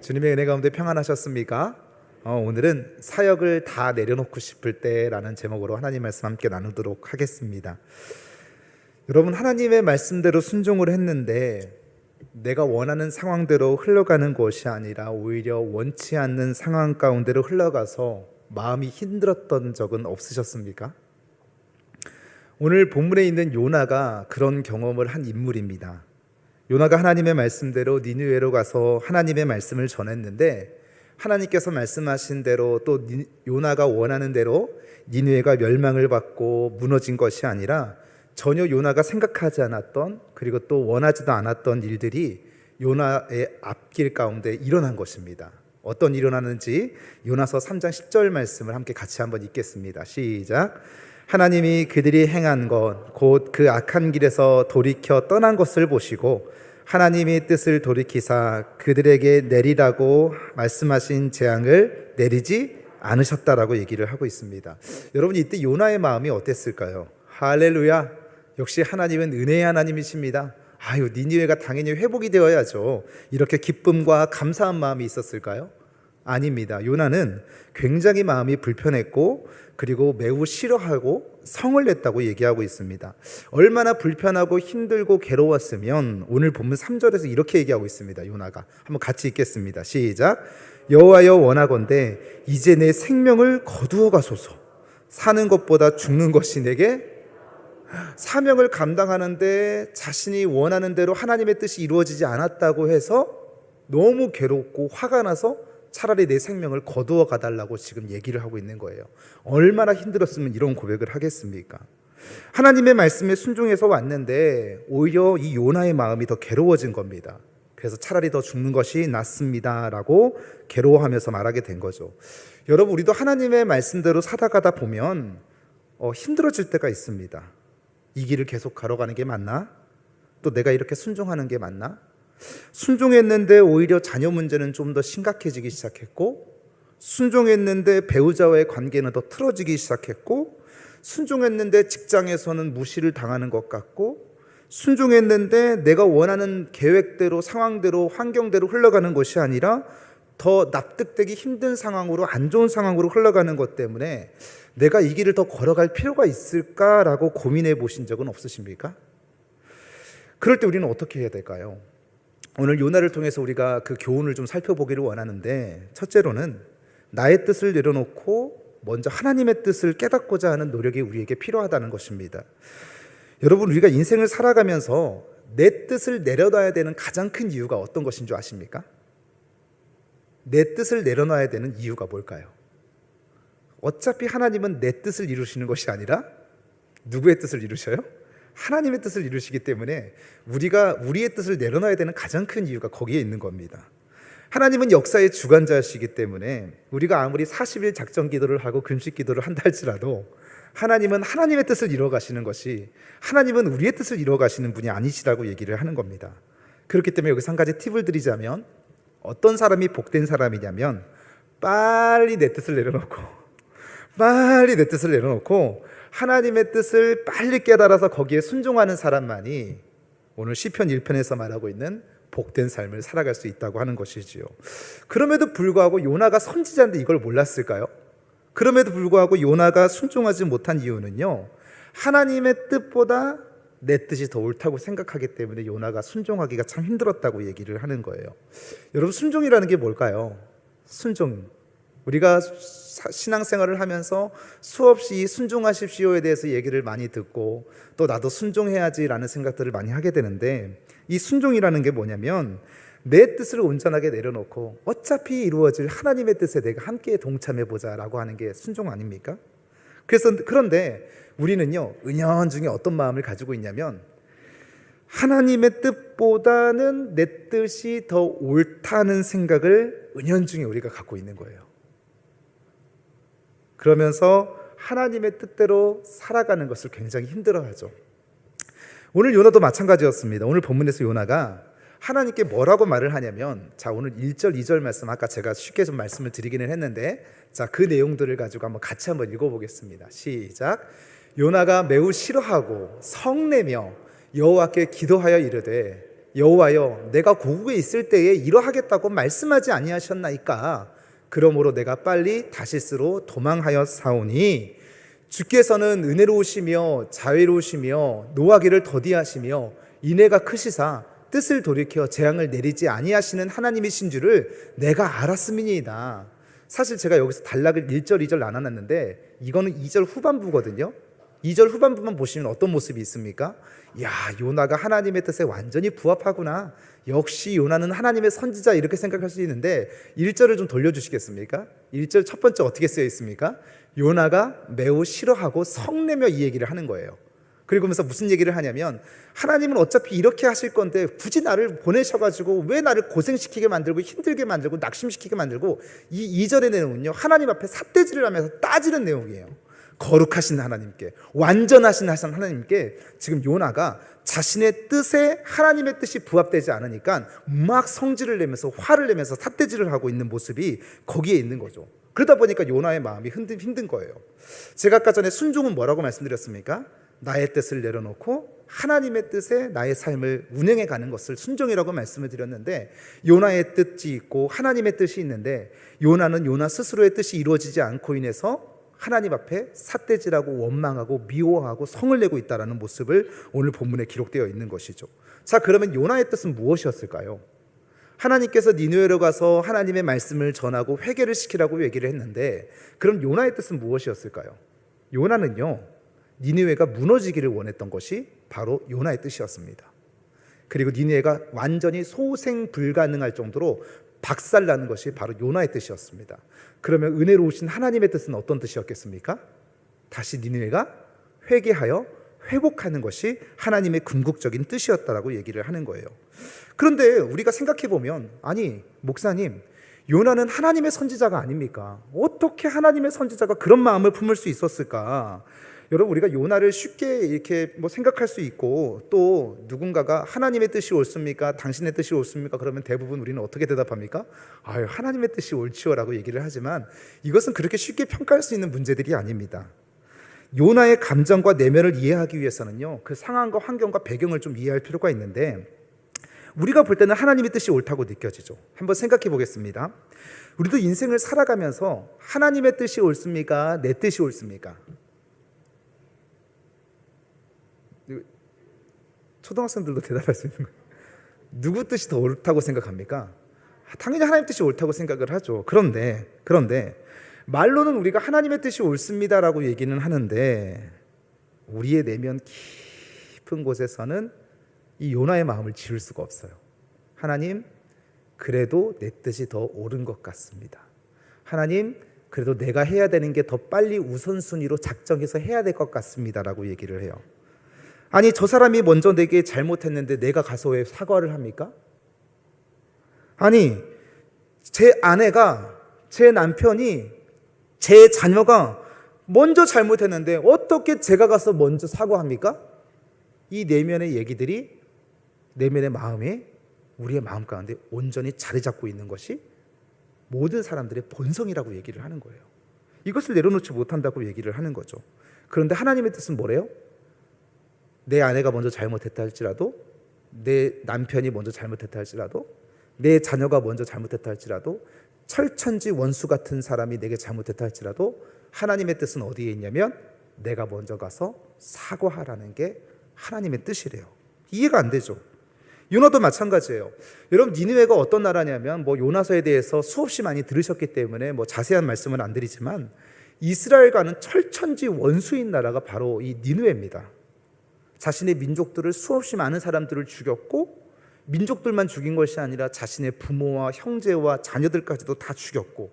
주님의 은혜 가운데 평안하셨습니까? 오늘은 사역을 다 내려놓고 싶을 때라는 제목으로 하나님 말씀 함께 나누도록 하겠습니다. 여러분, 하나님의 말씀대로 순종을 했는데 내가 원하는 상황대로 흘러가는 것이 아니라 오히려 원치 않는 상황 가운데로 흘러가서 마음이 힘들었던 적은 없으셨습니까? 오늘 본문에 있는 요나가 그런 경험을 한 인물입니다. 요나가 하나님의 말씀대로 니느웨로 가서 하나님의 말씀을 전했는데 하나님께서 말씀하신 대로 또 요나가 원하는 대로 니느웨가 멸망을 받고 무너진 것이 아니라 전혀 요나가 생각하지 않았던, 그리고 또 원하지도 않았던 일들이 요나의 앞길 가운데 일어난 것입니다. 어떤 일이 일어나는지 요나서 3장 10절 말씀을 함께 같이 한번 읽겠습니다. 시작. 하나님이 그들이 행한 것 곧 그 악한 길에서 돌이켜 떠난 것을 보시고 하나님이 뜻을 돌이키사 그들에게 내리라고 말씀하신 재앙을 내리지 않으셨다라고 얘기를 하고 있습니다. 여러분, 이때 요나의 마음이 어땠을까요? 할렐루야! 역시 하나님은 은혜의 하나님이십니다. 아유, 니느웨가 당연히 회복이 되어야죠. 이렇게 기쁨과 감사한 마음이 있었을까요? 아닙니다. 요나는 굉장히 마음이 불편했고 그리고 매우 싫어하고 성을 냈다고 얘기하고 있습니다. 얼마나 불편하고 힘들고 괴로웠으면 오늘 본문 3절에서 이렇게 얘기하고 있습니다. 요나가 한번 같이 읽겠습니다. 시작. 여호와여, 원하건대 이제 내 생명을 거두어 가소서. 사는 것보다 죽는 것이 내게. 사명을 감당하는데 자신이 원하는 대로 하나님의 뜻이 이루어지지 않았다고 해서 너무 괴롭고 화가 나서 차라리 내 생명을 거두어 가달라고 지금 얘기를 하고 있는 거예요. 얼마나 힘들었으면 이런 고백을 하겠습니까? 하나님의 말씀에 순종해서 왔는데 오히려 이 요나의 마음이 더 괴로워진 겁니다. 그래서 차라리 더 죽는 것이 낫습니다 라고 괴로워하면서 말하게 된 거죠. 여러분, 우리도 하나님의 말씀대로 살아가다 보면 힘들어질 때가 있습니다. 이 길을 계속 걸어가는 게 맞나? 또 내가 이렇게 순종하는 게 맞나? 순종했는데 오히려 자녀 문제는 좀 더 심각해지기 시작했고, 순종했는데 배우자와의 관계는 더 틀어지기 시작했고, 순종했는데 직장에서는 무시를 당하는 것 같고, 순종했는데 내가 원하는 계획대로 상황대로 환경대로 흘러가는 것이 아니라 더 납득되기 힘든 상황으로, 안 좋은 상황으로 흘러가는 것 때문에 내가 이 길을 더 걸어갈 필요가 있을까라고 고민해 보신 적은 없으십니까? 그럴 때 우리는 어떻게 해야 될까요? 오늘 요나를 통해서 우리가 그 교훈을 좀 살펴보기를 원하는데, 첫째로는 나의 뜻을 내려놓고 먼저 하나님의 뜻을 깨닫고자 하는 노력이 우리에게 필요하다는 것입니다. 여러분, 우리가 인생을 살아가면서 내 뜻을 내려놔야 되는 가장 큰 이유가 어떤 것인 줄 아십니까? 내 뜻을 내려놔야 되는 이유가 뭘까요? 어차피 하나님은 내 뜻을 이루시는 것이 아니라 누구의 뜻을 이루셔요? 하나님의 뜻을 이루시기 때문에 우리가 우리의 뜻을 내려놔야 되는 가장 큰 이유가 거기에 있는 겁니다. 하나님은 역사의 주관자이시기 때문에 우리가 아무리 40일 작전 기도를 하고 금식 기도를 한다 할지라도 하나님은 하나님의 뜻을 이루어 가시는 것이, 하나님은 우리의 뜻을 이루어 가시는 분이 아니시라고 얘기를 하는 겁니다. 그렇기 때문에 여기서 한 가지 팁을 드리자면, 어떤 사람이 복된 사람이냐면 빨리 내 뜻을 내려놓고 하나님의 뜻을 빨리 깨달아서 거기에 순종하는 사람만이 오늘 시편 1편에서 말하고 있는 복된 삶을 살아갈 수 있다고 하는 것이지요. 그럼에도 불구하고 요나가 선지자인데 이걸 몰랐을까요? 그럼에도 불구하고 요나가 순종하지 못한 이유는요, 하나님의 뜻보다 내 뜻이 더 옳다고 생각하기 때문에 요나가 순종하기가 참 힘들었다고 얘기를 하는 거예요. 여러분, 순종이라는 게 뭘까요? 순종, 우리가 신앙생활을 하면서 수없이 순종하십시오에 대해서 얘기를 많이 듣고 또 나도 순종해야지라는 생각들을 많이 하게 되는데, 이 순종이라는 게 뭐냐면 내 뜻을 온전하게 내려놓고 어차피 이루어질 하나님의 뜻에 내가 함께 동참해보자 라고 하는 게 순종 아닙니까? 그런데 우리는요, 은연중에 어떤 마음을 가지고 있냐면 하나님의 뜻보다는 내 뜻이 더 옳다는 생각을 은연중에 우리가 갖고 있는 거예요. 그러면서 하나님의 뜻대로 살아가는 것을 굉장히 힘들어하죠. 오늘 요나도 마찬가지였습니다. 오늘 본문에서 요나가 하나님께 뭐라고 말을 하냐면, 자, 오늘 1절 2절 말씀 아까 제가 쉽게 좀 말씀을 드리기는 했는데, 자, 그 내용들을 가지고 같이 한번 읽어보겠습니다. 시작. 요나가 매우 싫어하고 성내며 여호와께 기도하여 이르되 여호와여 내가 고국에 있을 때에 이러하겠다고 말씀하지 아니하셨나이까. 그러므로 내가 빨리 다시스로 도망하여 사오니 주께서는 은혜로우시며 자애로우시며 노하기를 더디하시며 인애가 크시사 뜻을 돌이켜 재앙을 내리지 아니하시는 하나님이신 줄을 내가 알았음이니이다. 사실 제가 여기서 단락을 1절 2절 나눠놨는데 이거는 2절 후반부거든요. 2절 후반부만 보시면 어떤 모습이 있습니까? 야, 요나가 하나님의 뜻에 완전히 부합하구나. 역시 요나는 하나님의 선지자, 이렇게 생각할 수 있는데 1절을 좀 돌려주시겠습니까? 1절 첫 번째 어떻게 쓰여 있습니까? 요나가 매우 싫어하고 성내며 이 얘기를 하는 거예요. 그리고면서 무슨 얘기를 하냐면 하나님은 어차피 이렇게 하실 건데 굳이 나를 보내셔가지고 왜 나를 고생시키게 만들고 힘들게 만들고 낙심시키게 만들고, 이 2절의 내용은요 하나님 앞에 삿대질을 하면서 따지는 내용이에요. 거룩하신 하나님께, 완전하신 하나님께 지금 요나가 자신의 뜻에 하나님의 뜻이 부합되지 않으니까 막 성질을 내면서 화를 내면서 삿대질을 하고 있는 모습이 거기에 있는 거죠. 그러다 보니까 요나의 마음이 힘든 거예요. 제가 아까 전에 순종은 뭐라고 말씀드렸습니까? 나의 뜻을 내려놓고 하나님의 뜻에 나의 삶을 운행해 가는 것을 순종이라고 말씀을 드렸는데, 요나의 뜻이 있고 하나님의 뜻이 있는데 요나는 요나 스스로의 뜻이 이루어지지 않고 인해서 하나님 앞에 삿대질하고 원망하고 미워하고 성을 내고 있다는 모습을 오늘 본문에 기록되어 있는 것이죠. 자, 그러면 요나의 뜻은 무엇이었을까요? 하나님께서 니느웨로 가서 하나님의 말씀을 전하고 회개를 시키라고 얘기를 했는데, 그럼 요나의 뜻은 무엇이었을까요? 요나는요 니느웨가 무너지기를 원했던 것이 바로 요나의 뜻이었습니다. 그리고 니느웨가 완전히 소생 불가능할 정도로 박살나는 것이 바로 요나의 뜻이었습니다. 그러면 은혜로우신 하나님의 뜻은 어떤 뜻이었겠습니까? 다시 니느웨가 회개하여 회복하는 것이 하나님의 궁극적인 뜻이었다라고 얘기를 하는 거예요. 그런데 우리가 생각해 보면, 아니 목사님, 요나는 하나님의 선지자가 아닙니까? 어떻게 하나님의 선지자가 그런 마음을 품을 수 있었을까? 여러분, 우리가 요나를 쉽게 이렇게 생각할 수 있고, 또 누군가가 하나님의 뜻이 옳습니까? 당신의 뜻이 옳습니까? 그러면 대부분 우리는 어떻게 대답합니까? 아유, 하나님의 뜻이 옳지요라고 얘기를 하지만 이것은 그렇게 쉽게 평가할 수 있는 문제들이 아닙니다. 요나의 감정과 내면을 이해하기 위해서는요 그 상황과 환경과 배경을 좀 이해할 필요가 있는데, 우리가 볼 때는 하나님의 뜻이 옳다고 느껴지죠. 한번 생각해 보겠습니다. 우리도 인생을 살아가면서 하나님의 뜻이 옳습니까? 내 뜻이 옳습니까? 초등학생들도 대답할 수 있는 거예요. 누구 뜻이 더 옳다고 생각합니까? 당연히 하나님 뜻이 옳다고 생각을 하죠. 그런데 말로는 우리가 하나님의 뜻이 옳습니다라고 얘기는 하는데, 우리의 내면 깊은 곳에서는 이 요나의 마음을 지울 수가 없어요. 하나님, 그래도 내 뜻이 더 옳은 것 같습니다. 하나님, 그래도 내가 해야 되는 게 더 빨리 우선순위로 작정해서 해야 될 것 같습니다라고 얘기를 해요. 아니, 저 사람이 먼저 내게 잘못했는데 내가 가서 왜 사과를 합니까? 아니, 제 아내가, 제 남편이, 제 자녀가 먼저 잘못했는데 어떻게 제가 가서 먼저 사과합니까? 이 내면의 얘기들이, 내면의 마음에, 우리의 마음 가운데 온전히 자리 잡고 있는 것이 모든 사람들의 본성이라고 얘기를 하는 거예요. 이것을 내려놓지 못한다고 얘기를 하는 거죠. 그런데 하나님의 뜻은 뭐래요? 내 아내가 먼저 잘못했다 할지라도, 내 남편이 먼저 잘못했다 할지라도, 내 자녀가 먼저 잘못했다 할지라도, 철천지 원수 같은 사람이 내게 잘못했다 할지라도 하나님의 뜻은 어디에 있냐면 내가 먼저 가서 사과하라는 게 하나님의 뜻이래요. 이해가 안 되죠. 요나도 마찬가지예요. 여러분, 니느웨가 어떤 나라냐면 요나서에 대해서 수없이 많이 들으셨기 때문에 자세한 말씀은 안 드리지만, 이스라엘과는 철천지 원수인 나라가 바로 이 니느웨입니다. 자신의 민족들을, 수없이 많은 사람들을 죽였고, 민족들만 죽인 것이 아니라 자신의 부모와 형제와 자녀들까지도 다 죽였고,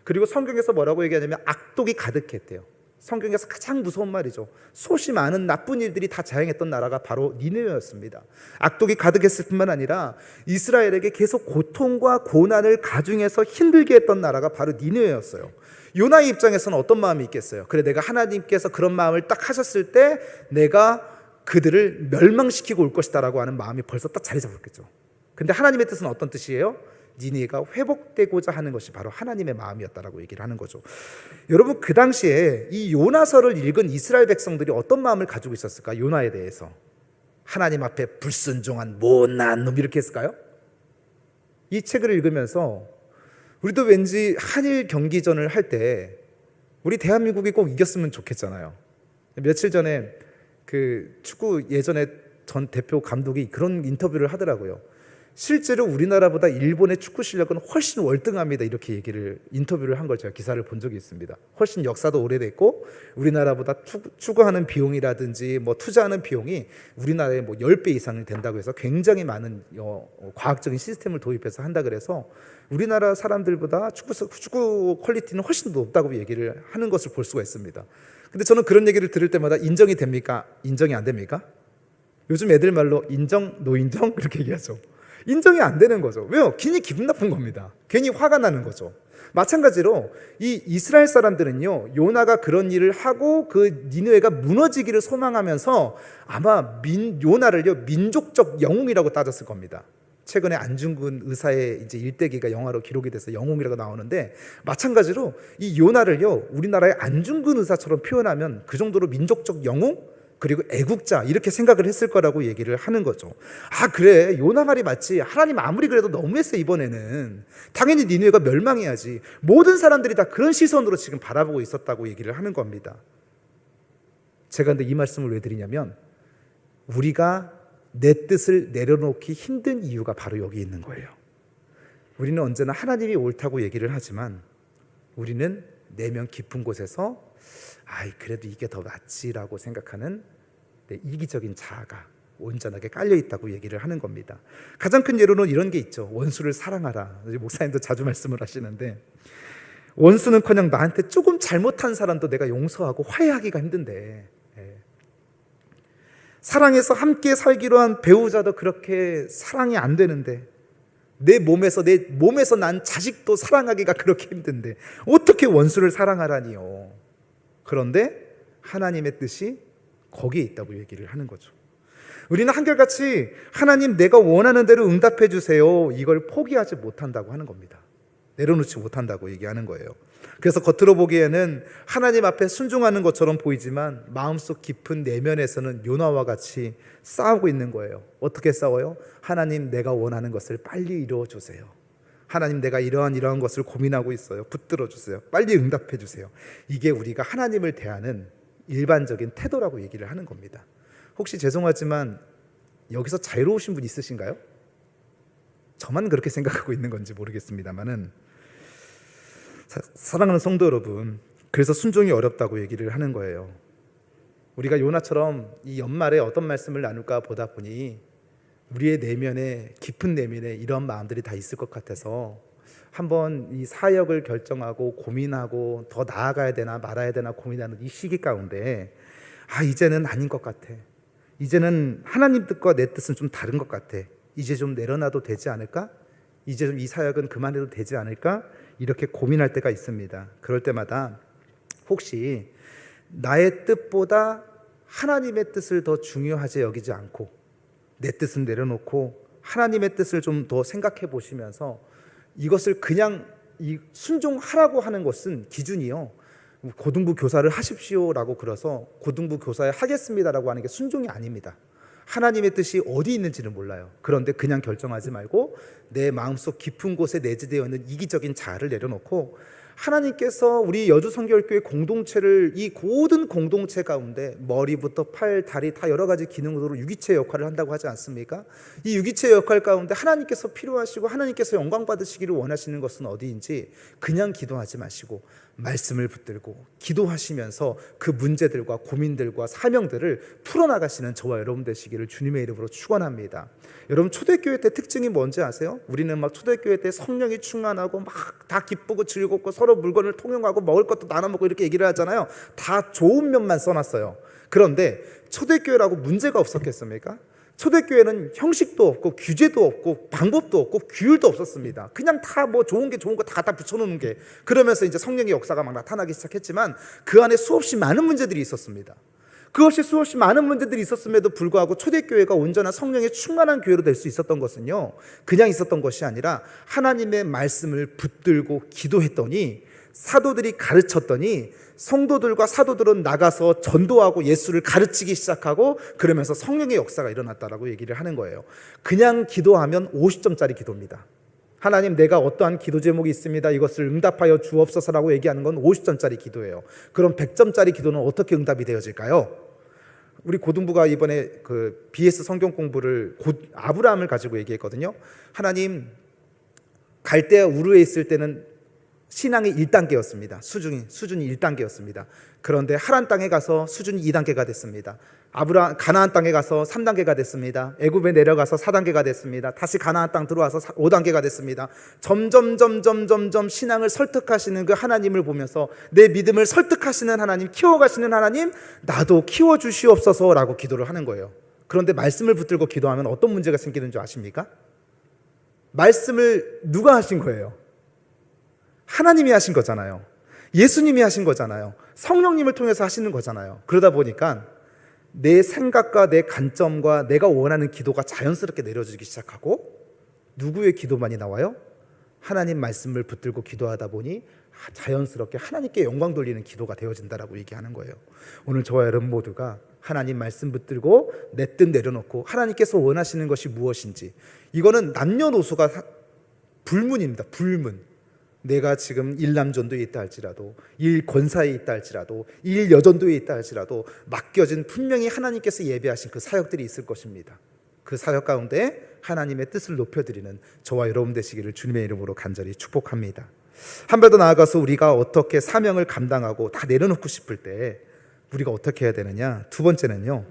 그리고 성경에서 뭐라고 얘기하냐면 악독이 가득했대요. 성경에서 가장 무서운 말이죠. 수없이 많은 나쁜 일들이 다 자행했던 나라가 바로 니느웨였습니다. 악독이 가득했을 뿐만 아니라 이스라엘에게 계속 고통과 고난을 가중해서 힘들게 했던 나라가 바로 니느웨였어요. 요나의 입장에서는 어떤 마음이 있겠어요? 그래, 내가 하나님께서 그런 마음을 딱 하셨을 때 내가 그들을 멸망시키고 올 것이다 라고 하는 마음이 벌써 딱 자리 잡았겠죠. 근데 하나님의 뜻은 어떤 뜻이에요? 니느웨가 회복되고자 하는 것이 바로 하나님의 마음이었다라고 얘기를 하는 거죠. 여러분, 그 당시에 이 요나서를 읽은 이스라엘 백성들이 어떤 마음을 가지고 있었을까? 요나에 대해서 하나님 앞에 불순종한 못난 놈 이렇게 했을까요? 이 책을 읽으면서 우리도 왠지 한일 경기전을 할 때 우리 대한민국이 꼭 이겼으면 좋겠잖아요. 며칠 전에 그 축구 예전에 전 대표 감독이 그런 인터뷰를 하더라고요. 실제로 우리나라보다 일본의 축구 실력은 훨씬 월등합니다. 이렇게 인터뷰를 한 걸 제가 기사를 본 적이 있습니다. 훨씬 역사도 오래됐고 우리나라보다 추구하는 비용이라든지 뭐 투자하는 비용이 우리나라의 뭐 10배 이상이 된다고 해서 굉장히 많은 과학적인 시스템을 도입해서 한다 그래서 우리나라 사람들보다 축구 퀄리티는 훨씬 높다고 얘기를 하는 것을 볼 수가 있습니다. 근데 저는 그런 얘기를 들을 때마다 인정이 됩니까? 인정이 안 됩니까? 요즘 애들 말로 인정, 노인정 이렇게 얘기하죠. 인정이 안 되는 거죠. 왜요? 괜히 기분 나쁜 겁니다. 괜히 화가 나는 거죠. 마찬가지로 이 이스라엘 사람들은요, 요나가 그런 일을 하고 그 니느웨가 무너지기를 소망하면서 아마 요나를요 민족적 영웅이라고 따졌을 겁니다. 최근에 안중근 의사의 이제 일대기가 영화로 기록이 돼서 영웅이라고 나오는데, 마찬가지로 이 요나를요 우리나라의 안중근 의사처럼 표현하면 그 정도로 민족적 영웅 그리고 애국자 이렇게 생각을 했을 거라고 얘기를 하는 거죠. 아 그래, 요나 말이 맞지. 하나님 아무리 그래도 너무했어. 이번에는 당연히 니느웨가 멸망해야지. 모든 사람들이 다 그런 시선으로 지금 바라보고 있었다고 얘기를 하는 겁니다. 제가 근데 이 말씀을 왜 드리냐면, 우리가 내 뜻을 내려놓기 힘든 이유가 바로 여기 있는 거예요. 우리는 언제나 하나님이 옳다고 얘기를 하지만 우리는 내면 깊은 곳에서 아이 그래도 이게 더 낫지라고 생각하는 이기적인 자아가 온전하게 깔려 있다고 얘기를 하는 겁니다. 가장 큰 예로는 이런 게 있죠. 원수를 사랑하라. 목사님도 자주 말씀을 하시는데, 원수는커녕 나한테 조금 잘못한 사람도 내가 용서하고 화해하기가 힘든데, 사랑해서 함께 살기로 한 배우자도 그렇게 사랑이 안 되는데, 내 몸에서 난 자식도 사랑하기가 그렇게 힘든데 어떻게 원수를 사랑하라니요. 그런데 하나님의 뜻이 거기에 있다고 얘기를 하는 거죠. 우리는 한결같이 하나님 내가 원하는 대로 응답해 주세요, 이걸 포기하지 못한다고 하는 겁니다. 내려놓지 못한다고 얘기하는 거예요. 그래서 겉으로 보기에는 하나님 앞에 순종하는 것처럼 보이지만 마음속 깊은 내면에서는 요나와 같이 싸우고 있는 거예요. 어떻게 싸워요? 하나님 내가 원하는 것을 빨리 이루어 주세요. 하나님 내가 이러한 것을 고민하고 있어요. 붙들어 주세요. 빨리 응답해 주세요. 이게 우리가 하나님을 대하는 일반적인 태도라고 얘기를 하는 겁니다. 혹시 죄송하지만 여기서 자유로우신 분 있으신가요? 저만 그렇게 생각하고 있는 건지 모르겠습니다만은, 사랑하는 성도 여러분, 그래서 순종이 어렵다고 얘기를 하는 거예요. 우리가 요나처럼 이 연말에 어떤 말씀을 나눌까 보다 보니 우리의 내면에, 깊은 내면에 이런 마음들이 다 있을 것 같아서 한번 이 사역을 결정하고 고민하고 더 나아가야 되나 말아야 되나 고민하는 이 시기 가운데, 이제는 아닌 것 같아. 이제는 하나님 뜻과 내 뜻은 좀 다른 것 같아. 이제 좀 내려놔도 되지 않을까? 이제 좀 이 사역은 그만해도 되지 않을까? 이렇게 고민할 때가 있습니다. 그럴 때마다 혹시 나의 뜻보다 하나님의 뜻을 더 중요하게 여기지 않고 내 뜻은 내려놓고 하나님의 뜻을 좀 더 생각해 보시면서, 이것을 그냥 순종하라고 하는 것은 기준이요, 고등부 교사를 하십시오라고 그래서 고등부 교사에 하겠습니다라고 하는 게 순종이 아닙니다. 하나님의 뜻이 어디 있는지는 몰라요. 그런데 그냥 결정하지 말고 내 마음속 깊은 곳에 내재되어 있는 이기적인 자아를 내려놓고, 하나님께서 우리 여주성결교회 공동체를, 이 모든 공동체 가운데 머리부터 팔, 다리 다 여러 가지 기능으로 유기체 역할을 한다고 하지 않습니까? 이 유기체 역할 가운데 하나님께서 필요하시고 하나님께서 영광 받으시기를 원하시는 것은 어디인지 그냥 기도하지 마시고 말씀을 붙들고 기도하시면서 그 문제들과 고민들과 사명들을 풀어나가시는 저와 여러분 되시기를 주님의 이름으로 축원합니다. 여러분, 초대교회 때 특징이 뭔지 아세요? 우리는 막 초대교회 때 성령이 충만하고 막 다 기쁘고 즐겁고 서로 물건을 통용하고 먹을 것도 나눠 먹고 이렇게 얘기를 하잖아요. 다 좋은 면만 써놨어요. 그런데 초대교회라고 문제가 없었겠습니까? 초대교회는 형식도 없고 규제도 없고 방법도 없고 규율도 없었습니다. 그냥 다 뭐 좋은 거 다 붙여놓는 게, 그러면서 이제 성령의 역사가 막 나타나기 시작했지만 그 안에 수없이 많은 문제들이 있었습니다. 그것이 수없이 많은 문제들이 있었음에도 불구하고 초대교회가 온전한 성령의 충만한 교회로 될 수 있었던 것은요, 그냥 있었던 것이 아니라 하나님의 말씀을 붙들고 기도했더니 사도들이 가르쳤더니 성도들과 사도들은 나가서 전도하고 예수를 가르치기 시작하고 그러면서 성령의 역사가 일어났다라고 얘기를 하는 거예요. 그냥 기도하면 50점짜리 기도입니다. 하나님, 내가 어떠한 기도 제목이 있습니다, 이것을 응답하여 주옵소서라고 얘기하는 건 50점짜리 기도예요. 그럼 100점짜리 기도는 어떻게 응답이 되어질까요? 우리 고등부가 이번에 그 BS 성경 공부를 아브라함을 가지고 얘기했거든요. 하나님, 갈대아 우르에 있을 때는 신앙이 1단계였습니다. 수준이 1단계였습니다. 그런데 하란 땅에 가서 수준이 2단계가 됐습니다. 가나안 땅에 가서 3단계가 됐습니다. 애굽에 내려가서 4단계가 됐습니다. 다시 가나안 땅 들어와서 5단계가 됐습니다. 점점 신앙을 설득하시는 그 하나님을 보면서 내 믿음을 설득하시는 하나님, 키워가시는 하나님, 나도 키워주시옵소서라고 기도를 하는 거예요. 그런데 말씀을 붙들고 기도하면 어떤 문제가 생기는 줄 아십니까? 말씀을 누가 하신 거예요? 하나님이 하신 거잖아요. 예수님이 하신 거잖아요. 성령님을 통해서 하시는 거잖아요. 그러다 보니까 내 생각과 내 관점과 내가 원하는 기도가 자연스럽게 내려지기 시작하고, 누구의 기도만이 나와요? 하나님 말씀을 붙들고 기도하다 보니 자연스럽게 하나님께 영광 돌리는 기도가 되어진다라고 얘기하는 거예요. 오늘 저와 여러분 모두가 하나님 말씀 붙들고 내 뜻 내려놓고 하나님께서 원하시는 것이 무엇인지, 이거는 남녀노소가 불문입니다. 불문. 내가 지금 일남전도에 있다 할지라도, 일권사에 있다 할지라도, 일여전도에 있다 할지라도 맡겨진 분명히 하나님께서 예배하신 그 사역들이 있을 것입니다. 그 사역 가운데 하나님의 뜻을 높여드리는 저와 여러분 되시기를 주님의 이름으로 간절히 축복합니다. 한 발 더 나아가서 우리가 어떻게 사명을 감당하고 다 내려놓고 싶을 때 우리가 어떻게 해야 되느냐? 두 번째는요,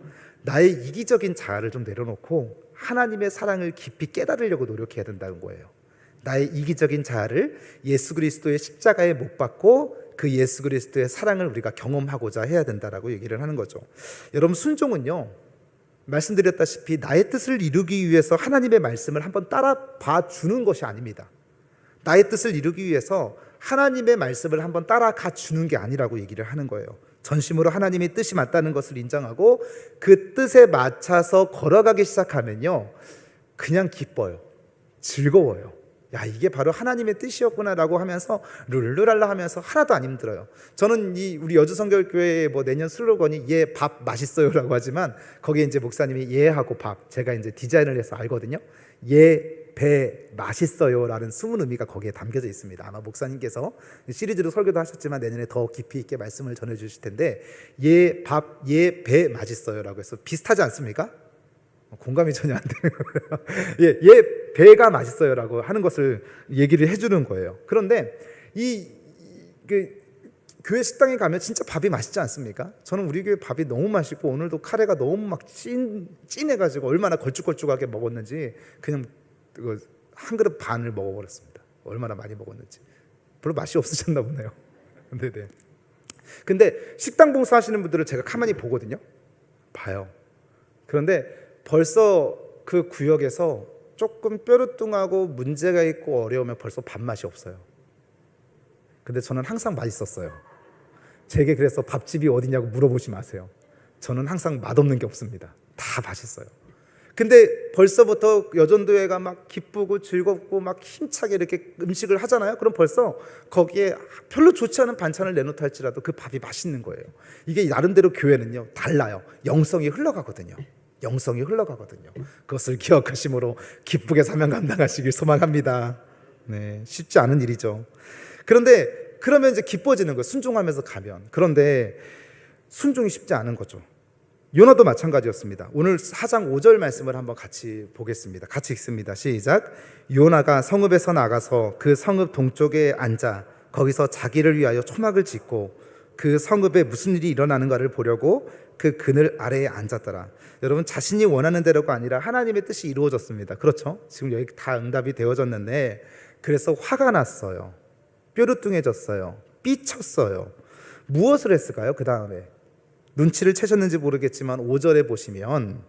나의 이기적인 자아를 좀 내려놓고 하나님의 사랑을 깊이 깨달으려고 노력해야 된다는 거예요. 나의 이기적인 자아를 예수 그리스도의 십자가에 못 박고 그 예수 그리스도의 사랑을 우리가 경험하고자 해야 된다라고 얘기를 하는 거죠. 여러분, 순종은요, 말씀드렸다시피 나의 뜻을 이루기 위해서 하나님의 말씀을 한번 따라봐 주는 것이 아닙니다. 나의 뜻을 이루기 위해서 하나님의 말씀을 한번 따라가 주는 게 아니라고 얘기를 하는 거예요. 전심으로 하나님의 뜻이 맞다는 것을 인정하고 그 뜻에 맞춰서 걸어가기 시작하면요, 그냥 기뻐요. 즐거워요. 야, 이게 바로 하나님의 뜻이었구나라고 하면서 룰루랄라 하면서 하나도 안 힘들어요. 저는 우리 여주성결교회 내년 슬로건이 예 밥 맛있어요라고 하지만 거기에 이제 목사님이 예하고 밥, 제가 이제 디자인을 해서 알거든요. 예 배 맛있어요라는 숨은 의미가 거기에 담겨져 있습니다. 아마 목사님께서 시리즈로 설교도 하셨지만 내년에 더 깊이 있게 말씀을 전해 주실 텐데, 예 밥, 예 배 맛있어요라고 해서 비슷하지 않습니까? 공감이 전혀 안 되는 거예요. 예, 배가 맛있어요라고 하는 것을 얘기를 해주는 거예요. 그런데 교회 식당에 가면 진짜 밥이 맛있지 않습니까? 저는 우리 교회 밥이 너무 맛있고 오늘도 카레가 너무 막 찐해가지고 얼마나 걸쭉걸쭉하게 먹었는지 그냥 한 그릇 반을 먹어버렸습니다. 얼마나 많이 먹었는지. 별로 맛이 없으셨나 보네요. 네네. 근데 식당 봉사하시는 분들을 제가 가만히 보거든요. 봐요. 그런데 벌써 그 구역에서 조금 뾰루뚱하고 문제가 있고 어려우면 벌써 밥맛이 없어요. 근데 저는 항상 맛있었어요. 제게 그래서 밥집이 어디냐고 물어보지 마세요. 저는 항상 맛없는 게 없습니다. 다 맛있어요. 근데 벌써부터 여전도회가 막 기쁘고 즐겁고 막 힘차게 이렇게 음식을 하잖아요. 그럼 벌써 거기에 별로 좋지 않은 반찬을 내놓다 할지라도 그 밥이 맛있는 거예요. 이게 나름대로 교회는요, 달라요. 영성이 흘러가거든요. 영성이 흘러가거든요. 그것을 기억하심으로 기쁘게 사명 감당하시길 소망합니다. 네, 쉽지 않은 일이죠. 그런데 그러면 이제 기뻐지는 거예요. 순종하면서 가면. 그런데 순종이 쉽지 않은 거죠. 요나도 마찬가지였습니다. 오늘 4장 5절 말씀을 한번 같이 보겠습니다. 같이 읽습니다. 시작. 요나가 성읍에서 나가서 그 성읍 동쪽에 앉아 거기서 자기를 위하여 초막을 짓고 그 성읍에 무슨 일이 일어나는가를 보려고 그 그늘 아래에 앉았더라. 여러분, 자신이 원하는 대로가 아니라 하나님의 뜻이 이루어졌습니다. 그렇죠? 지금 여기 다 응답이 되어졌는데, 그래서 화가 났어요. 뾰루뚱해졌어요. 삐쳤어요. 무엇을 했을까요? 그 다음에 눈치를 채셨는지 모르겠지만 5절에 보시면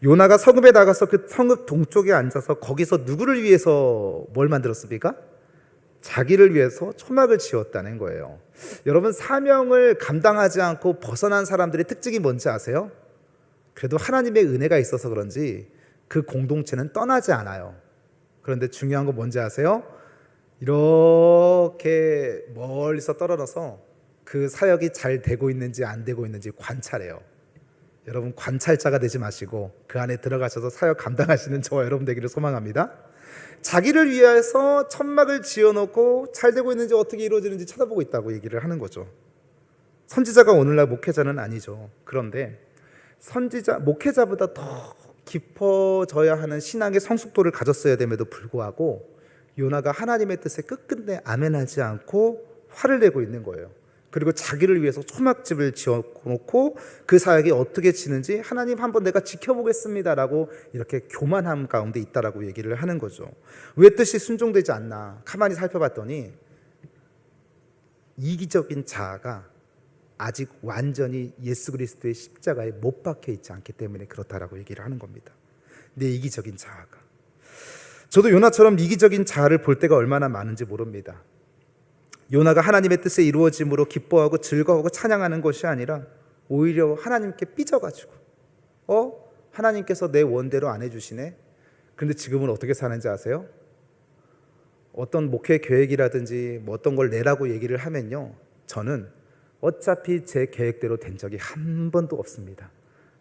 요나가 성읍에 나가서 그 성읍 동쪽에 앉아서 거기서 누구를 위해서 뭘 만들었습니까? 자기를 위해서 초막을 지었다는 거예요. 여러분, 사명을 감당하지 않고 벗어난 사람들의 특징이 뭔지 아세요? 그래도 하나님의 은혜가 있어서 그런지 그 공동체는 떠나지 않아요. 그런데 중요한 건 뭔지 아세요? 이렇게 멀리서 떨어져서 그 사역이 잘 되고 있는지 안 되고 있는지 관찰해요. 여러분 관찰자가 되지 마시고 그 안에 들어가셔서 사역 감당하시는 저와 여러분 되기를 소망합니다. 자기를 위해서 천막을 지어놓고 잘 되고 있는지 어떻게 이루어지는지 쳐다보고 있다고 얘기를 하는 거죠. 선지자가 오늘날 목회자는 아니죠. 그런데 목회자보다 더 깊어져야 하는 신앙의 성숙도를 가졌어야 됨에도 불구하고 요나가 하나님의 뜻에 끝끝내 아멘하지 않고 화를 내고 있는 거예요. 그리고 자기를 위해서 초막집을 지어놓고 그 사역이 어떻게 지는지 하나님 한번 내가 지켜보겠습니다라고 이렇게 교만함 가운데 있다라고 얘기를 하는 거죠. 왜 뜻이 순종되지 않나 가만히 살펴봤더니 이기적인 자아가 아직 완전히 예수 그리스도의 십자가에 못 박혀 있지 않기 때문에 그렇다라고 얘기를 하는 겁니다. 내 이기적인 자아가. 저도 요나처럼 이기적인 자아를 볼 때가 얼마나 많은지 모릅니다. 요나가 하나님의 뜻에 이루어짐으로 기뻐하고 즐거워하고 찬양하는 것이 아니라 오히려 하나님께 삐져가지고 하나님께서 내 원대로 안 해주시네. 그런데 지금은 어떻게 사는지 아세요? 어떤 목회 계획이라든지 뭐 어떤 걸 내라고 얘기를 하면요, 저는 어차피 제 계획대로 된 적이 한 번도 없습니다.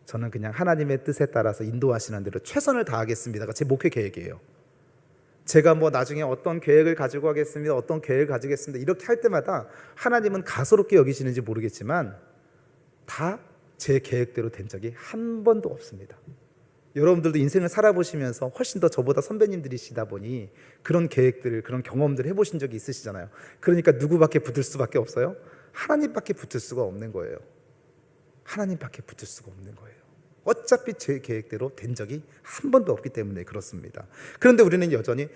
저는 그냥 하나님의 뜻에 따라서 인도하시는 대로 최선을 다하겠습니다가 제 목회 계획이에요. 제가 뭐 나중에 어떤 계획을 가지고 하겠습니다, 어떤 계획을 가지겠습니다 이렇게 할 때마다 하나님은 가소롭게 여기시는지 모르겠지만 다 제 계획대로 된 적이 한 번도 없습니다. 여러분들도 인생을 살아보시면서 훨씬 더 저보다 선배님들이시다 보니 그런 계획들을, 그런 경험들을 해보신 적이 있으시잖아요. 그러니까 누구밖에 붙을 수밖에 없어요? 하나님밖에 붙을 수가 없는 거예요. 하나님밖에 붙을 수가 없는 거예요. 어차피 제 계획대로 된 적이 한 번도 없기 때문에 그렇습니다. 그런데 우리는 여전히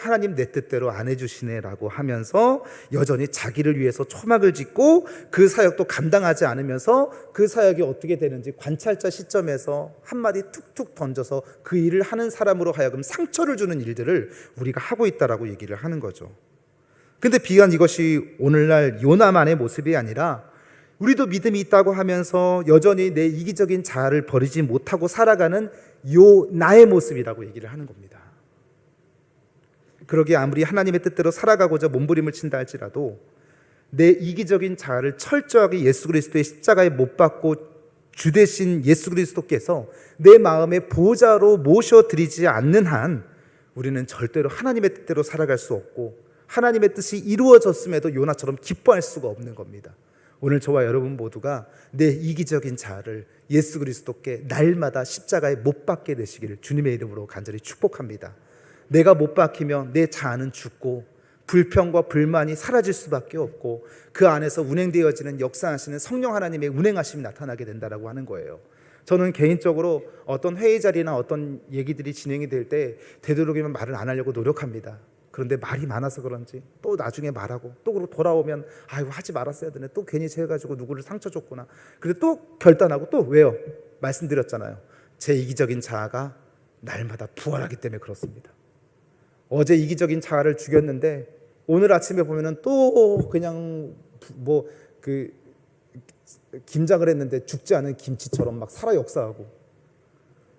하나님 내 뜻대로 안 해주시네 라고 하면서 여전히 자기를 위해서 초막을 짓고 그 사역도 감당하지 않으면서 그 사역이 어떻게 되는지 관찰자 시점에서 한마디 툭툭 던져서 그 일을 하는 사람으로 하여금 상처를 주는 일들을 우리가 하고 있다라고 얘기를 하는 거죠. 근데 비단 이것이 오늘날 요나만의 모습이 아니라 우리도 믿음이 있다고 하면서 여전히 내 이기적인 자아를 버리지 못하고 살아가는 나의 모습이라고 얘기를 하는 겁니다. 그러기에 아무리 하나님의 뜻대로 살아가고자 몸부림을 친다 할지라도 내 이기적인 자아를 철저하게 예수 그리스도의 십자가에 못 박고 주 대신 예수 그리스도께서 내 마음의 보좌로 모셔드리지 않는 한 우리는 절대로 하나님의 뜻대로 살아갈 수 없고 하나님의 뜻이 이루어졌음에도 요나처럼 기뻐할 수가 없는 겁니다. 오늘 저와 여러분 모두가 내 이기적인 자아를 예수 그리스도께 날마다 십자가에 못 박게 되시기를 주님의 이름으로 간절히 축복합니다. 내가 못 박히면 내 자아는 죽고 불평과 불만이 사라질 수밖에 없고 그 안에서 운행되어지는 역사하시는 성령 하나님의 운행하심이 나타나게 된다라고 하는 거예요. 저는 개인적으로 어떤 회의 자리나 어떤 얘기들이 진행이 될 때 되도록이면 말을 안 하려고 노력합니다. 그런데 말이 많아서 그런지 또 나중에 말하고 또 돌아오면 아이고 하지 말았어야 되네, 또 괜히 제가지고 누구를 상처 줬구나. 근데 또 결단하고 또 왜요? 말씀드렸잖아요. 제 이기적인 자아가 날마다 부활하기 때문에 그렇습니다. 어제 이기적인 자아를 죽였는데 오늘 아침에 보면은 또 그냥 김장을 했는데 죽지 않은 김치처럼 막 살아 역사하고,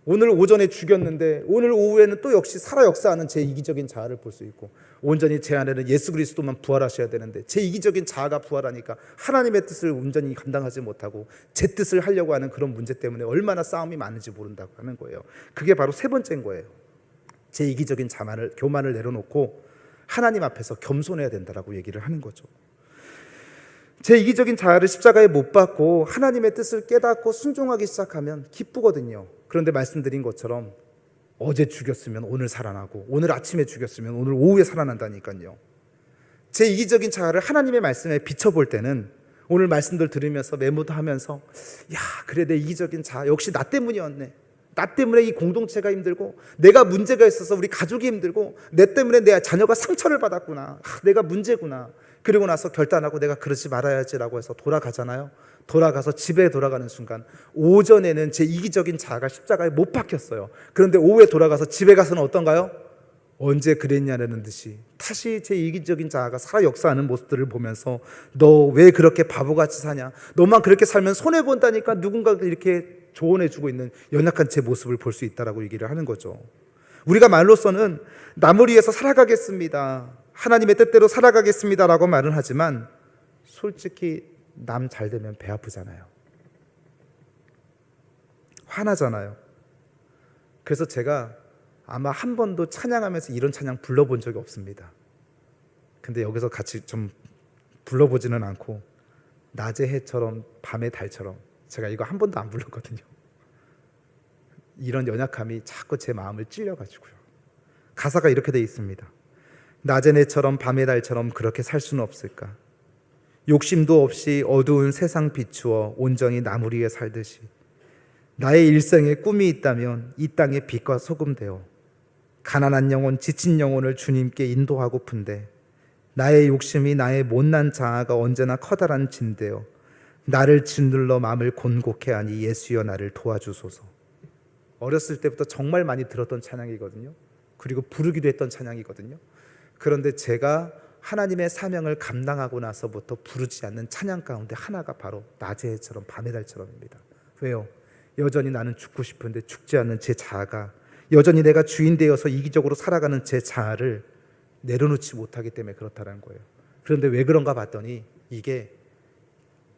오늘 오전에 죽였는데 오늘 오후에는 또 역시 살아 역사하는 제 이기적인 자아를 볼 수 있고, 온전히 제 안에는 예수 그리스도만 부활하셔야 되는데 제 이기적인 자아가 부활하니까 하나님의 뜻을 온전히 감당하지 못하고 제 뜻을 하려고 하는 그런 문제 때문에 얼마나 싸움이 많은지 모른다고 하는 거예요. 그게 바로 세 번째인 거예요. 제 이기적인 교만을 내려놓고 하나님 앞에서 겸손해야 된다라고 얘기를 하는 거죠. 제 이기적인 자아를 십자가에 못 박고 하나님의 뜻을 깨닫고 순종하기 시작하면 기쁘거든요. 그런데 말씀드린 것처럼 어제 죽였으면 오늘 살아나고 오늘 아침에 죽였으면 오늘 오후에 살아난다니까요. 제 이기적인 자아를 하나님의 말씀에 비춰볼 때는 오늘 말씀들 들으면서 메모도 하면서 야, 그래 내 이기적인 자아 역시 나 때문이었네. 나 때문에 이 공동체가 힘들고 내가 문제가 있어서 우리 가족이 힘들고 내 때문에 내 자녀가 상처를 받았구나. 내가 문제구나. 그리고 나서 결단하고 내가 그러지 말아야지라고 해서 돌아가잖아요. 돌아가서 집에 돌아가는 순간 오전에는 제 이기적인 자아가 십자가에 못 박혔어요. 그런데 오후에 돌아가서 집에 가서는 어떤가요? 언제 그랬냐는 듯이 다시 제 이기적인 자아가 살아 역사하는 모습들을 보면서 너 왜 그렇게 바보같이 사냐? 너만 그렇게 살면 손해본다니까 누군가가 이렇게 조언해주고 있는 연약한 제 모습을 볼 수 있다라고 얘기를 하는 거죠. 우리가 말로서는 남을 위해서 살아가겠습니다, 하나님의 뜻대로 살아가겠습니다라고 말은 하지만 솔직히 남 잘 되면 배 아프잖아요. 화나잖아요. 그래서 제가 아마 한 번도 찬양하면서 이런 찬양 불러본 적이 없습니다. 근데 여기서 같이 좀 불러보지는 않고 낮의 해처럼 밤의 달처럼 제가 이거 한 번도 안 불렀거든요. 이런 연약함이 자꾸 제 마음을 찔려가지고요. 가사가 이렇게 돼 있습니다. 낮의 해처럼 밤의 달처럼 그렇게 살 수는 없을까? 욕심도 없이 어두운 세상 비추어 온전히 나무 위에 살듯이 나의 일생에 꿈이 있다면 이 땅의 빛과 소금 되어 가난한 영혼, 지친 영혼을 주님께 인도하고픈데 나의 욕심이 나의 못난 자아가 언제나 커다란 짐되어 나를 짓눌러 마음을 곤곡해 하니 예수여 나를 도와주소서. 어렸을 때부터 정말 많이 들었던 찬양이거든요. 그리고 부르기도 했던 찬양이거든요. 그런데 제가 하나님의 사명을 감당하고 나서부터 부르지 않는 찬양 가운데 하나가 바로 낮의 해처럼 밤의 달처럼입니다. 왜요? 여전히 나는 죽고 싶은데 죽지 않는 제 자아가, 여전히 내가 주인 되어서 이기적으로 살아가는 제 자아를 내려놓지 못하기 때문에 그렇다는 거예요. 그런데 왜 그런가 봤더니 이게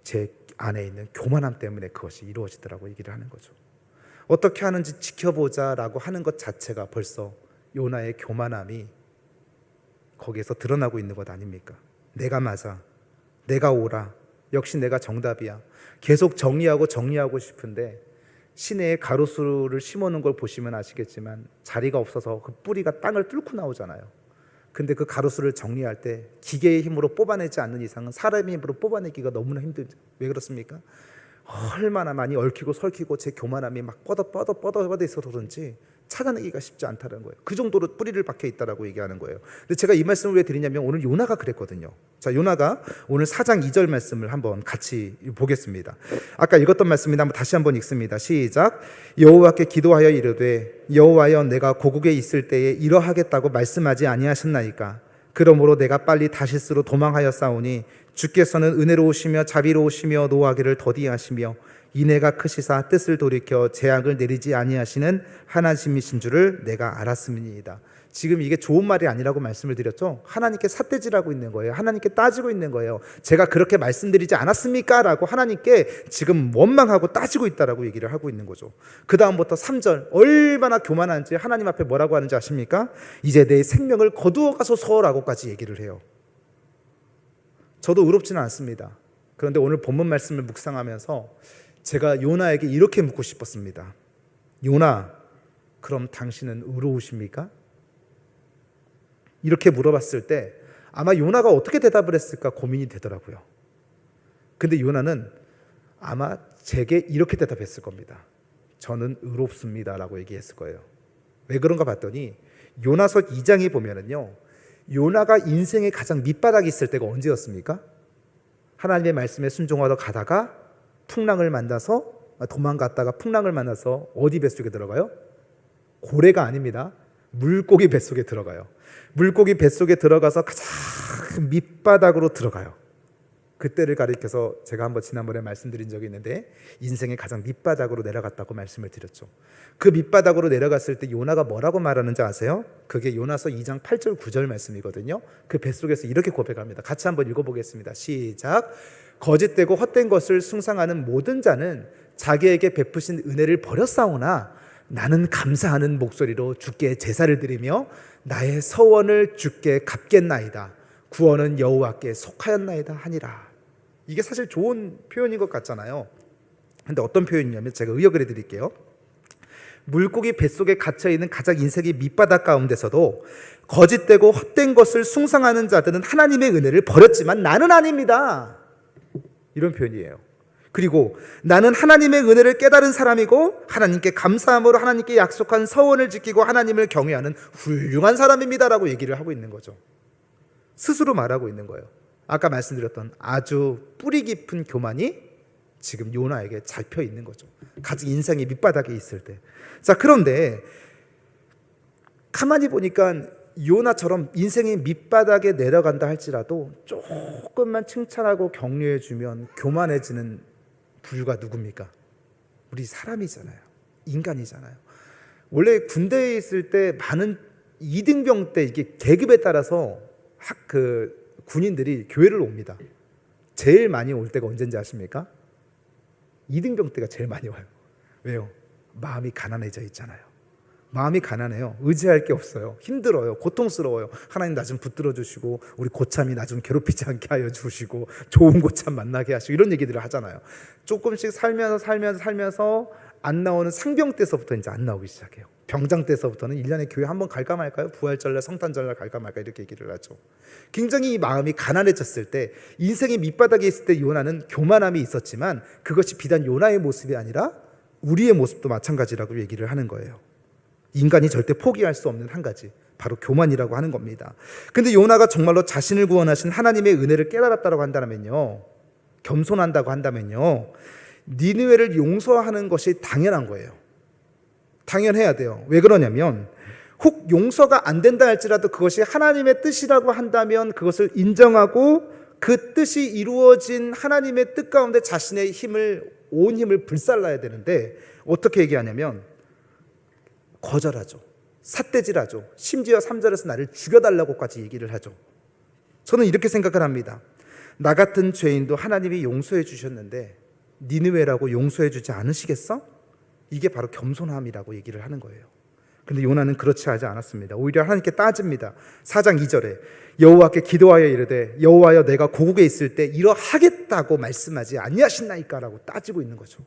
제 안에 있는 교만함 때문에 그것이 이루어지더라고 얘기를 하는 거죠. 어떻게 하는지 지켜보자라고 하는 것 자체가 벌써 요나의 교만함이 거기에서 드러나고 있는 것 아닙니까? 내가 맞아, 내가 옳아, 역시 내가 정답이야. 계속 정리하고 싶은데 시내에 가로수를 심어놓은 걸 보시면 아시겠지만 자리가 없어서 그 뿌리가 땅을 뚫고 나오잖아요. 근데 그 가로수를 정리할 때 기계의 힘으로 뽑아내지 않는 이상은 사람의 힘으로 뽑아내기가 너무나 힘들죠. 왜 그렇습니까? 얼마나 많이 얽히고 설키고 제 교만함이 막 뻗어 있어서 그런지 찾아내기가 쉽지 않다는 거예요. 그 정도로 뿌리를 박혀 있다라고 얘기하는 거예요. 근데 제가 이 말씀을 왜 드리냐면 오늘 요나가 그랬거든요. 자, 요나가 오늘 4장 2절 말씀을 한번 같이 보겠습니다. 아까 읽었던 말씀인데 한번 다시 한번 읽습니다. 시작. 여호와께 기도하여 이르되 여호와여 내가 고국에 있을 때에 이러하겠다고 말씀하지 아니하셨나이까? 그러므로 내가 빨리 다시스로 도망하여 싸우니 주께서는 은혜로우시며 자비로우시며 노하기를 더디하시며 인애가 크시사 뜻을 돌이켜 재앙을 내리지 아니하시는 하나님이신 줄을 내가 알았음이니이다. 지금 이게 좋은 말이 아니라고 말씀을 드렸죠. 하나님께 삿대질하고 있는 거예요. 하나님께 따지고 있는 거예요. 제가 그렇게 말씀드리지 않았습니까? 라고 하나님께 지금 원망하고 따지고 있다라고 얘기를 하고 있는 거죠. 그 다음부터 3절 얼마나 교만한지 하나님 앞에 뭐라고 하는지 아십니까? 이제 내 생명을 거두어 가소서라고까지 얘기를 해요. 저도 의롭지는 않습니다. 그런데 오늘 본문 말씀을 묵상하면서 제가 요나에게 이렇게 묻고 싶었습니다. 요나, 그럼 당신은 의로우십니까? 이렇게 물어봤을 때 아마 요나가 어떻게 대답을 했을까 고민이 되더라고요. 근데 요나는 아마 제게 이렇게 대답했을 겁니다. 저는 의롭습니다 라고 얘기했을 거예요. 왜 그런가 봤더니 요나서 2장에 보면은요, 요나가 인생의 가장 밑바닥에 있을 때가 언제였습니까? 하나님의 말씀에 순종하러 가다가 풍랑을 만나서 도망갔다가 풍랑을 만나서 어디 뱃속에 들어가요? 고래가 아닙니다. 물고기 뱃속에 들어가요. 물고기 뱃속에 들어가서 가장 밑바닥으로 들어가요. 그때를 가리켜서 제가 한번 지난번에 말씀드린 적이 있는데 인생의 가장 밑바닥으로 내려갔다고 말씀을 드렸죠. 그 밑바닥으로 내려갔을 때 요나가 뭐라고 말하는지 아세요? 그게 요나서 2장 8절 9절 말씀이거든요. 그 뱃속에서 이렇게 고백합니다. 같이 한번 읽어보겠습니다. 시작. 거짓되고 헛된 것을 숭상하는 모든 자는 자기에게 베푸신 은혜를 버렸사오나 나는 감사하는 목소리로 주께 제사를 드리며 나의 서원을 주께 갚겠나이다. 구원은 여호와께 속하였나이다 하니라. 이게 사실 좋은 표현인 것 같잖아요. 근데 어떤 표현이냐면 제가 의역을 해드릴게요. 물고기 뱃속에 갇혀있는 가장 인생의 밑바닥 가운데서도 거짓되고 헛된 것을 숭상하는 자들은 하나님의 은혜를 버렸지만 나는 아닙니다. 이런 표현이에요. 그리고 나는 하나님의 은혜를 깨달은 사람이고 하나님께 감사함으로 하나님께 약속한 서원을 지키고 하나님을 경외하는 훌륭한 사람입니다라고 얘기를 하고 있는 거죠. 스스로 말하고 있는 거예요. 아까 말씀드렸던 아주 뿌리 깊은 교만이 지금 요나에게 잡혀 있는 거죠. 가장 인생의 밑바닥에 있을 때. 자, 그런데 가만히 보니까 요나처럼 인생의 밑바닥에 내려간다 할지라도 조금만 칭찬하고 격려해주면 교만해지는 부류가 누굽니까? 우리 사람이잖아요. 인간이잖아요. 원래 군대에 있을 때 많은 이등병 때 이게 계급에 따라서 군인들이 교회를 옵니다. 제일 많이 올 때가 언제인지 아십니까? 이등병 때가 제일 많이 와요. 왜요? 마음이 가난해져 있잖아요. 마음이 가난해요. 의지할 게 없어요. 힘들어요. 고통스러워요. 하나님 나 좀 붙들어 주시고 우리 고참이 나 좀 괴롭히지 않게 하여 주시고 좋은 고참 만나게 하시고 이런 얘기들을 하잖아요. 조금씩 살면서 안 나오는 상병 때서부터 이제 안 나오기 시작해요. 병장 때서부터는 1년에 교회 한번 갈까 말까요? 부활절날 성탄절날 갈까 말까 이렇게 얘기를 하죠. 굉장히 이 마음이 가난해졌을 때, 인생의 밑바닥에 있을 때 요나는 교만함이 있었지만 그것이 비단 요나의 모습이 아니라 우리의 모습도 마찬가지라고 얘기를 하는 거예요. 인간이 절대 포기할 수 없는 한 가지, 바로 교만이라고 하는 겁니다. 근데 요나가 정말로 자신을 구원하신 하나님의 은혜를 깨달았다고 한다면요, 겸손한다고 한다면요, 니느웨를 용서하는 것이 당연한 거예요. 당연해야 돼요. 왜 그러냐면 혹 용서가 안 된다 할지라도 그것이 하나님의 뜻이라고 한다면 그것을 인정하고 그 뜻이 이루어진 하나님의 뜻 가운데 자신의 온 힘을 불살라야 되는데 어떻게 얘기하냐면 거절하죠. 삿대질하죠. 심지어 3절에서 나를 죽여달라고까지 얘기를 하죠. 저는 이렇게 생각을 합니다. 나 같은 죄인도 하나님이 용서해 주셨는데 니느웨라고 용서해 주지 않으시겠어? 이게 바로 겸손함이라고 얘기를 하는 거예요. 그런데 요나는 그렇지 하지 않았습니다. 오히려 하나님께 따집니다. 4장 2절에 여호와께 기도하여 이르되 여호와여 내가 고국에 있을 때 이러하겠다고 말씀하지 아니하시나이까라고 따지고 있는 거죠.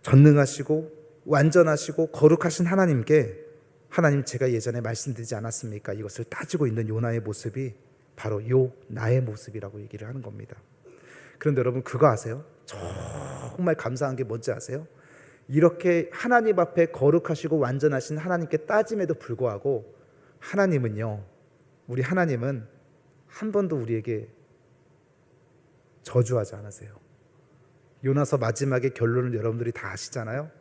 전능하시고 완전하시고 거룩하신 하나님께 하나님 제가 예전에 말씀드리지 않았습니까? 이것을 따지고 있는 요나의 모습이 바로 나의 모습이라고 얘기를 하는 겁니다. 그런데 여러분 그거 아세요? 정말 감사한 게 뭔지 아세요? 이렇게 하나님 앞에 거룩하시고 완전하신 하나님께 따짐에도 불구하고 우리 하나님은 한 번도 우리에게 저주하지 않으세요. 요나서 마지막의 결론을 여러분들이 다 아시잖아요.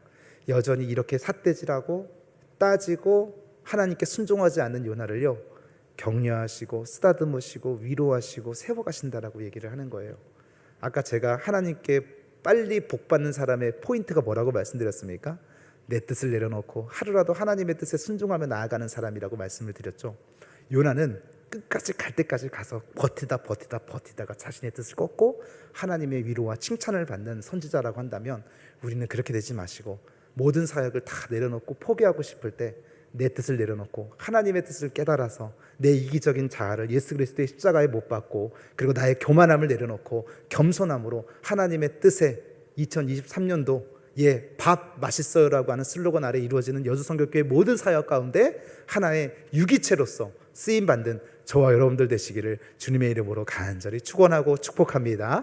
여전히 이렇게 삿대질하고 따지고 하나님께 순종하지 않는 요나를요, 격려하시고 쓰다듬으시고 위로하시고 세워가신다라고 얘기를 하는 거예요. 아까 제가 하나님께 빨리 복받는 사람의 포인트가 뭐라고 말씀드렸습니까? 내 뜻을 내려놓고 하루라도 하나님의 뜻에 순종하며 나아가는 사람이라고 말씀을 드렸죠. 요나는 끝까지 갈 때까지 가서 버티다가 자신의 뜻을 꺾고 하나님의 위로와 칭찬을 받는 선지자라고 한다면 우리는 그렇게 되지 마시고 모든 사역을 다 내려놓고 포기하고 싶을 때 내 뜻을 내려놓고 하나님의 뜻을 깨달아서 내 이기적인 자아를 예수 그리스도의 십자가에 못 박고 그리고 나의 교만함을 내려놓고 겸손함으로 하나님의 뜻에 2023년도 밥 맛있어요라고 하는 슬로건 아래 이루어지는 여주성결교회 모든 사역 가운데 하나의 유기체로서 쓰임받는 저와 여러분들 되시기를 주님의 이름으로 간절히 축원하고 축복합니다.